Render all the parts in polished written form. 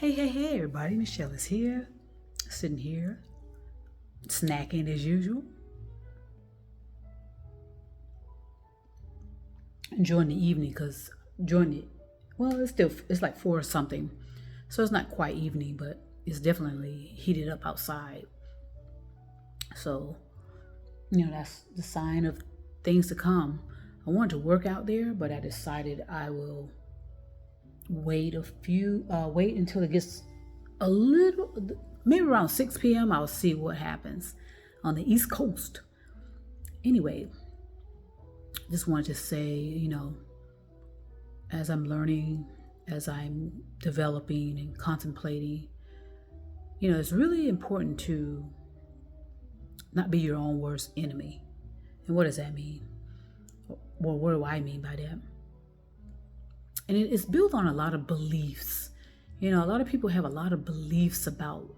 Hey, everybody. Michelle is here, sitting here, snacking as usual, enjoying the evening because it's like 4 or something. So it's not quite evening, but it's definitely heated up outside. So, that's the sign of things to come. I wanted to work out there, but I decided I will wait until it gets a little, maybe around 6 p.m. I'll see what happens on the East Coast. Anyway, just wanted to say, as I'm learning, as I'm developing and contemplating, it's really important to not be your own worst enemy. And what does that mean? Well, what do I mean by that? And it's built on a lot of beliefs. A lot of people have a lot of beliefs about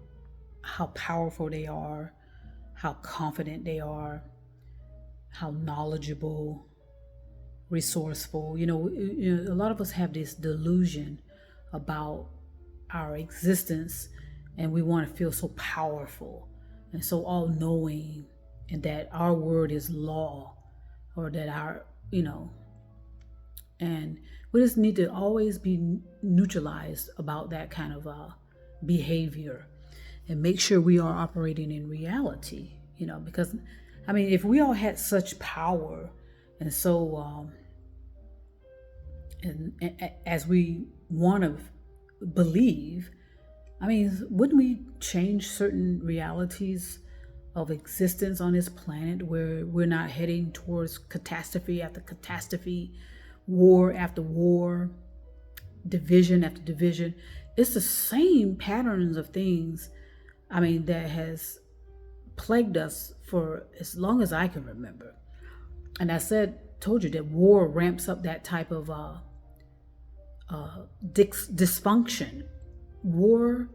how powerful they are, how confident they are, how knowledgeable, resourceful. A lot of us have this delusion about our existence, and we want to feel so powerful and so all-knowing, and that our word is law, or that and we just need to always be neutralized about that kind of behavior and make sure we are operating in reality, because, if we all had such power and so, and as we want to believe, wouldn't we change certain realities of existence on this planet where we're not heading towards catastrophe after catastrophe, war after war, division after division? It's the same patterns of things, that has plagued us for as long as I can remember. And told you that war ramps up that type of dysfunction. War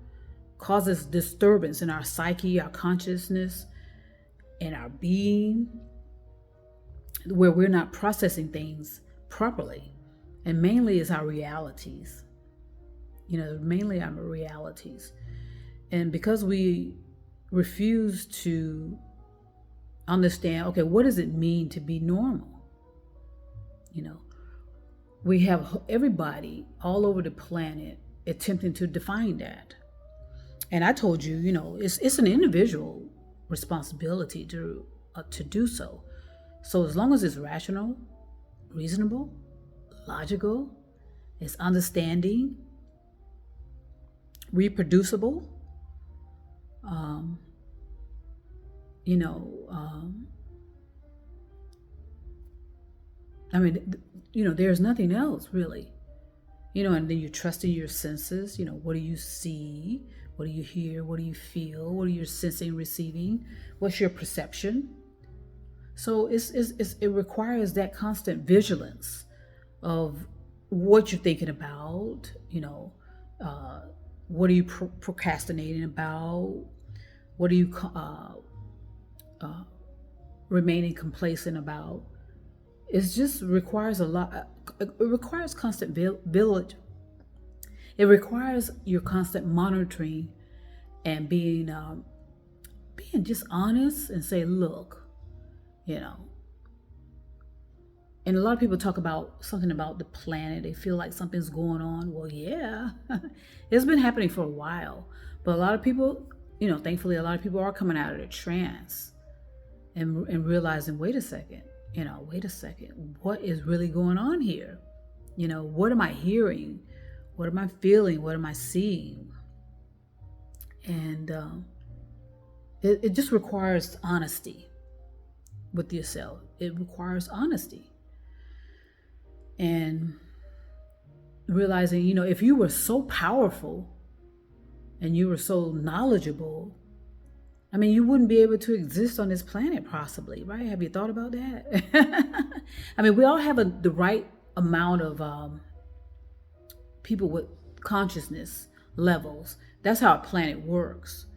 causes disturbance in our psyche, our consciousness, and our being, where we're not processing things properly. And mainly is our realities. Mainly our realities. And because we refuse to understand, okay, what does it mean to be normal? We have everybody all over the planet attempting to define that. And I told you, it's an individual responsibility to do so. So as long as it's rational, reasonable, logical, it's understanding, reproducible, there's nothing else really. And then you trust in your senses. What do you see? What do you hear? What do you feel? What are you sensing, receiving? What's your perception? So it requires that constant vigilance of what you're thinking about. What are you procrastinating about? What are you remaining complacent about? It just requires a lot. It requires constant village. It requires your constant monitoring and being just honest and say, look, And a lot of people talk about something about the planet. They feel like something's going on. Well, yeah, it's been happening for a while. But a lot of people, thankfully, a lot of people are coming out of their trance and realizing, wait a second, what is really going on here? What am I hearing? What am I feeling? What am I seeing? And it just requires honesty with yourself. It requires honesty. And realizing, if you were so powerful and you were so knowledgeable, you wouldn't be able to exist on this planet possibly, right? Have you thought about that? We all have the right amount of people with consciousness levels. That's how a planet works.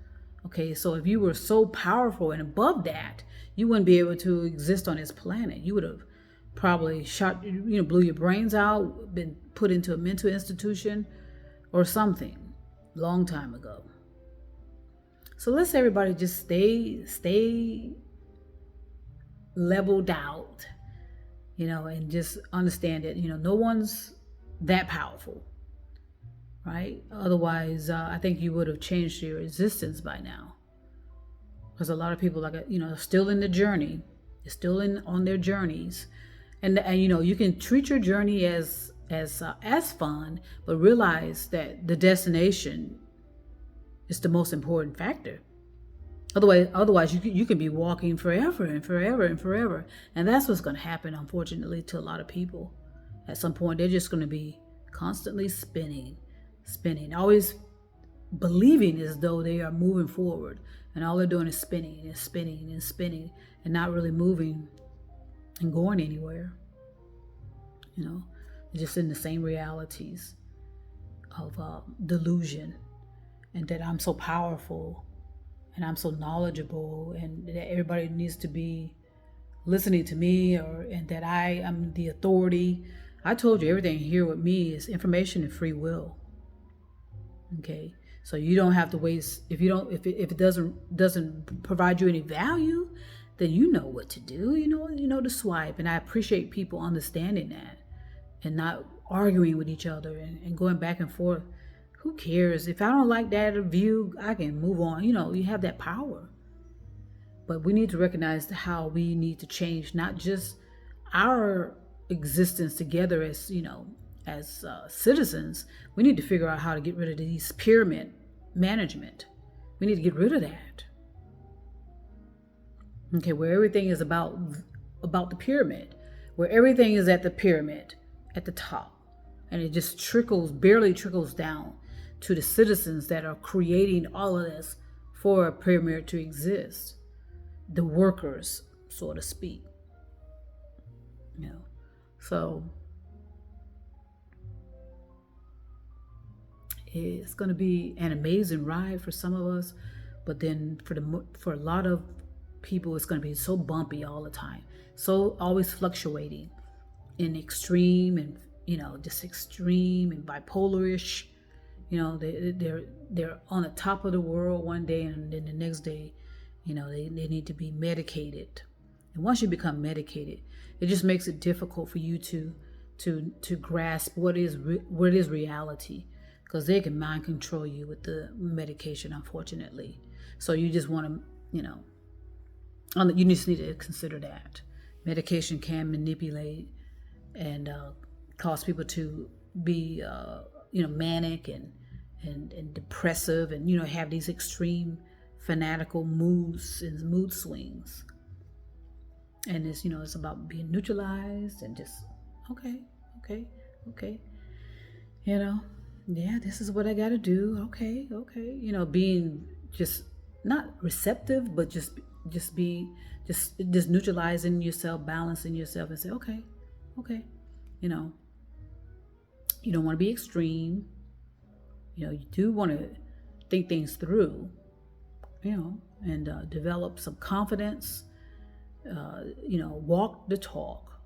Okay, so if you were so powerful and above that, you wouldn't be able to exist on this planet. You would have probably blew your brains out, been put into a mental institution or something. long time ago. So let's everybody just stay leveled out, and just understand that, no one's that powerful, right? Otherwise, I think you would have changed your existence by now. Because a lot of people, like, are still in the journey, they're still on their journeys, and you can treat your journey as fun, but realize that the destination is the most important factor. Otherwise, you can be walking forever and forever and forever, and that's what's going to happen, unfortunately, to a lot of people. At some point, they're just going to be constantly spinning, always believing as though they are moving forward, and all they're doing is spinning and spinning and spinning, and not really moving and going anywhere. Just in the same realities of delusion, and that I'm so powerful and I'm so knowledgeable, and that everybody needs to be listening to me, and that I am the authority. I told you, everything here with me is information and free will. Okay, so you don't have to waste. If it doesn't provide you any value, then you know what to do. You know to swipe. And I appreciate people understanding that and not arguing with each other and going back and forth. Who cares? If I don't like that view, I can move on. You have that power. But we need to recognize how we need to change, not just our existence together as citizens. We need to figure out how to get rid of these pyramid management. We need to get rid of that. Okay, where everything is about the pyramid, where everything is at the pyramid, at the top, and it just barely trickles down to the citizens that are creating all of this for a pyramid to exist, the workers, so to speak. So it's going to be an amazing ride for some of us, but then for a lot of people, it's going to be so bumpy all the time, so always fluctuating in extreme and just extreme and bipolarish. They're on the top of the world one day, and then the next day, they need to be medicated. And once you become medicated, it just makes it difficult for you to grasp what is reality, because they can mind control you with the medication, unfortunately. So you just want to, you just need to consider that medication can manipulate and cause people to be manic and depressive, and have these extreme fanatical moods and mood swings. And it's about being neutralized and just okay, yeah, this is what I got to do. Okay, being just not receptive, but just neutralizing yourself, balancing yourself, and say okay. You don't want to be extreme. You do want to think things through, and develop some confidence, walk the talk,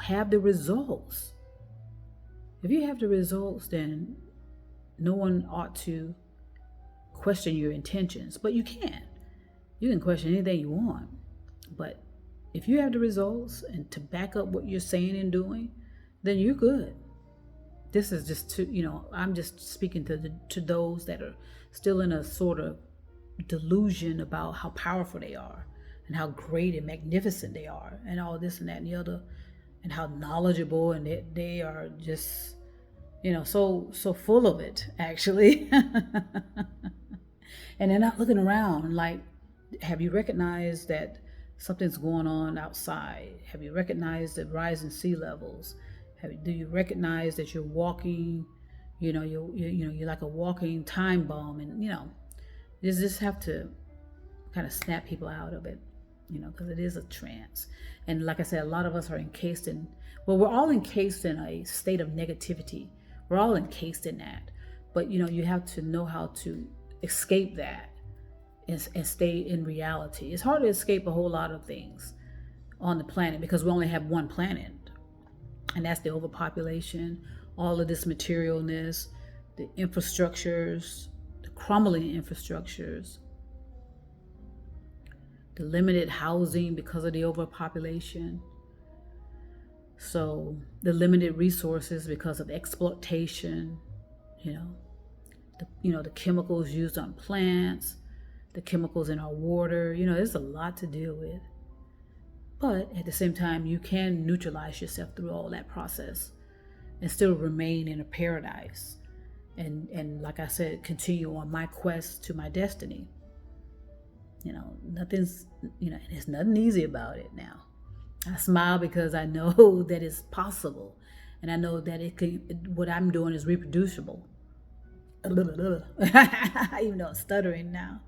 have the results. If you have the results, then no one ought to question your intentions, but you can question anything you want. But if you have the results and to back up what you're saying and doing, then you're good. This is just I'm just speaking to those that are still in a sort of delusion about how powerful they are and how great and magnificent they are and all this and that and the other, and how knowledgeable, and they are just so full of it, actually. And they're not looking around. Like, have you recognized that something's going on outside? Have you recognized the rising sea levels? Do you recognize that you're walking, you're like a walking time bomb? And, you just have to kind of snap people out of it, because it is a trance. And like I said, a lot of us are we're all encased in a state of negativity. We're all encased in that. But, you have to know how to escape that and stay in reality. It's hard to escape a whole lot of things on the planet because we only have one planet. And that's the overpopulation, all of this materialness, the infrastructures, the crumbling infrastructures, the limited housing because of the overpopulation. So the limited resources because of exploitation, the chemicals used on plants, the chemicals in our water, there's a lot to deal with. But at the same time, you can neutralize yourself through all that process and still remain in a paradise. And like I said, continue on my quest to my destiny. There's nothing easy about it now. I smile because I know that it's possible. And I know that what I'm doing is reproducible. Even though I'm stuttering now.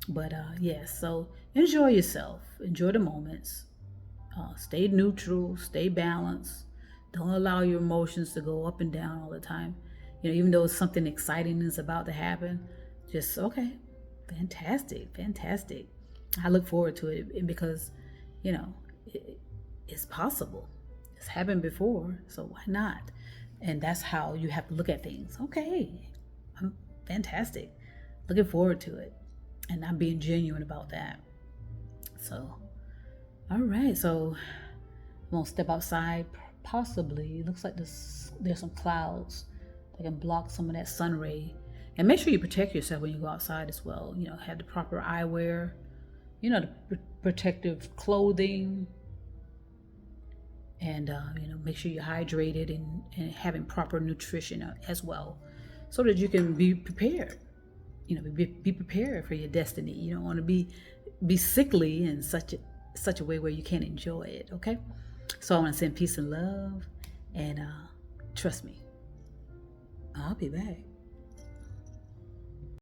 But yes, so enjoy yourself. Enjoy the moments. Stay neutral. Stay balanced. Don't allow your emotions to go up and down all the time. Even though something exciting is about to happen, just, okay, fantastic. I look forward to it because, it's possible. It's happened before, so why not? And that's how you have to look at things. Okay, I'm fantastic. Looking forward to it. And I'm being genuine about that. So, all right. So I'm going to step outside. Possibly, it looks like there's some clouds that can block some of that sun ray. And make sure you protect yourself when you go outside as well. Have the proper eyewear, the protective clothing. And, make sure you're hydrated and having proper nutrition as well, so that you can be prepared. Be prepared for your destiny. You don't want to be sickly in such a way where you can't enjoy it. Okay. So I want to send peace and love, and trust me, I'll be back.